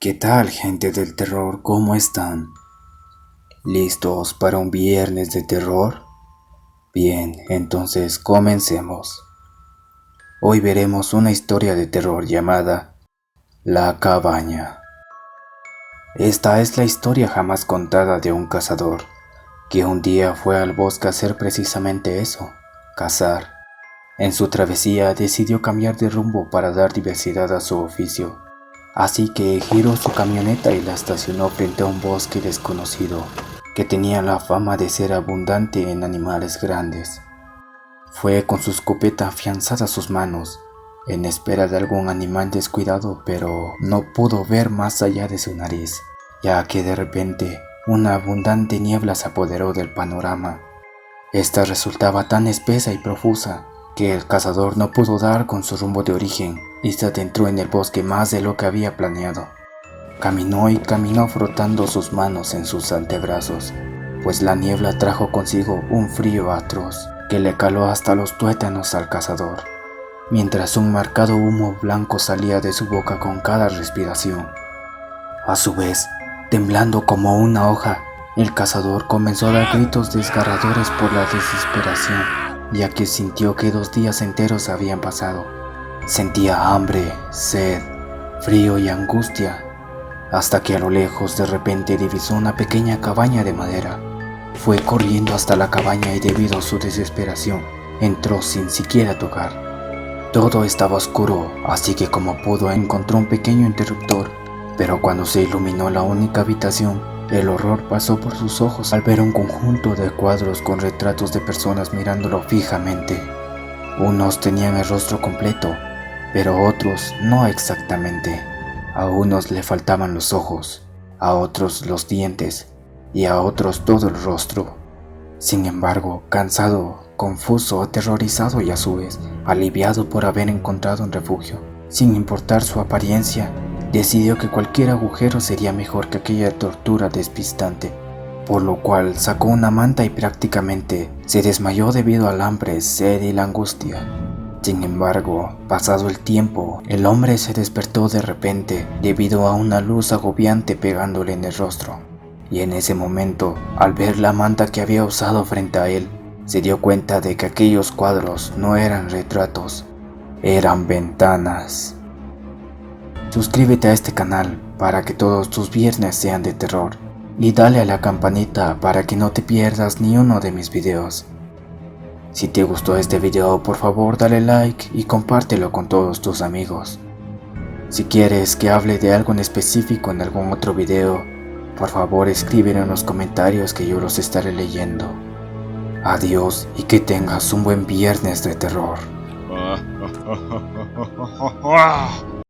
¿Qué tal, gente del terror? ¿Cómo están? ¿Listos para un viernes de terror? Bien, entonces comencemos. Hoy veremos una historia de terror llamada La Cabaña. Esta es la historia jamás contada de un cazador que un día fue al bosque a hacer precisamente eso, cazar. En su travesía decidió cambiar de rumbo para dar diversidad a su oficio. Así que giró su camioneta y la estacionó frente a un bosque desconocido que tenía la fama de ser abundante en animales grandes. Fue con su escopeta afianzada a sus manos, en espera de algún animal descuidado, pero no pudo ver más allá de su nariz, ya que de repente una abundante niebla se apoderó del panorama. Esta resultaba tan espesa y profusa que el cazador no pudo dar con su rumbo de origen y se adentró en el bosque más de lo que había planeado. Caminó y caminó frotando sus manos en sus antebrazos, pues la niebla trajo consigo un frío atroz que le caló hasta los tuétanos al cazador, mientras un marcado humo blanco salía de su boca con cada respiración. A su vez, temblando como una hoja, el cazador comenzó a dar gritos desgarradores por la desesperación, ya que sintió que 2 días enteros habían pasado. Sentía hambre, sed, frío y angustia, hasta que a lo lejos de repente divisó una pequeña cabaña de madera. Fue corriendo hasta la cabaña y debido a su desesperación, entró sin siquiera tocar. Todo estaba oscuro, así que como pudo encontró un pequeño interruptor, pero cuando se iluminó la única habitación, el horror pasó por sus ojos al ver un conjunto de cuadros con retratos de personas mirándolo fijamente. Unos tenían el rostro completo, pero otros no exactamente. A unos le faltaban los ojos, a otros los dientes y a otros todo el rostro. Sin embargo, cansado, confuso, aterrorizado y a su vez aliviado por haber encontrado un refugio, sin importar su apariencia, decidió que cualquier agujero sería mejor que aquella tortura despistante, por lo cual sacó una manta y prácticamente se desmayó debido al hambre, sed y la angustia. Sin embargo, pasado el tiempo, el hombre se despertó de repente debido a una luz agobiante pegándole en el rostro. Y en ese momento, al ver la manta que había usado frente a él, se dio cuenta de que aquellos cuadros no eran retratos, eran ventanas. Suscríbete a este canal para que todos tus viernes sean de terror y dale a la campanita para que no te pierdas ni uno de mis videos. Si te gustó este video, por favor dale like y compártelo con todos tus amigos. Si quieres que hable de algo en específico en algún otro video, por favor escríbelo en los comentarios que yo los estaré leyendo. Adiós y que tengas un buen viernes de terror.